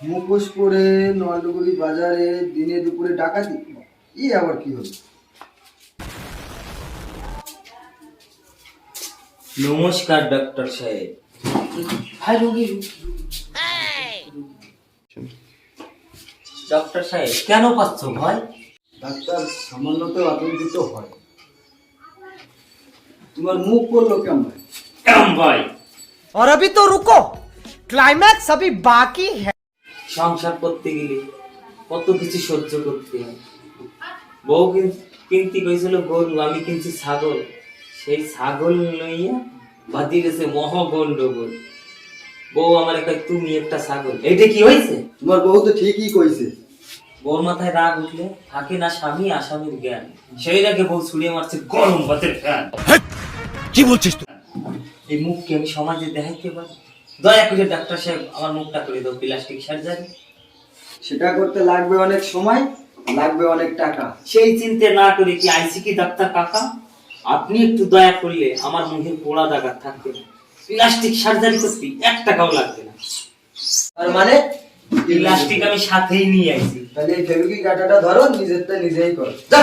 মুখোশ পরে নলডুগুরি বাজারে দিনে দুপুরে ডাকাতি, আবার কি হলো? নমস্কার ডাক্তার সাহেব। ভাই রোগী ডক্টর সাহেব কেন পাচ্ছ ভয়? ডাক্তার সামান্যত আতঙ্কিত হয়। তোমার মুখ করলো কেমন? কেমন ভয়? और अभी तो रुको, क्लाइमैक्स अभी बाकी है। সংসার করতে গেলে কত কিছু সহ্য করতে হয়। বউ কিনতে কইছিল গরু, আমি কিনছি ছাগল। সেই ছাগল লইয়া বাদি গেছে মহাগন্ডগোল। বউ আমার কয় তুমি একটা ছাগল। এইটা কি হয়েছে? তোমার বউ তো ঠিকই কইছে। বউর মাথায় রাগ উঠলে থাকে না স্বামী আসামির জ্ঞান। সেই রাগে বউ ছুড়িয়ে মারছে গরম ভাতের ফ্যান। কি বলছিস তুই? এই মুখকে আমি সমাজে দেখাইতে পারি? দয়া করে ডাক্তার সাহেব আমার মুখটা করে দাও প্লাস্টিক সার্জারি। সেটা করতে লাগবে অনেক সময়, লাগবে অনেক টাকা। সেই চিন্তা না করে কি আইসি কি ডাক্তার কাকা? আপনি একটু দয়া করলে আমার মুখের পোড়া দাগা থাকবে না। প্লাস্টিক সার্জারি করতে 1 টাকাও লাগবে না। আর মানে প্লাস্টিক আমি সাথেই নিয়ে আইছি। তাহলে এই ফেলুকি কাটাটা ধরো, নিজেরটা নিজেই করো। যা,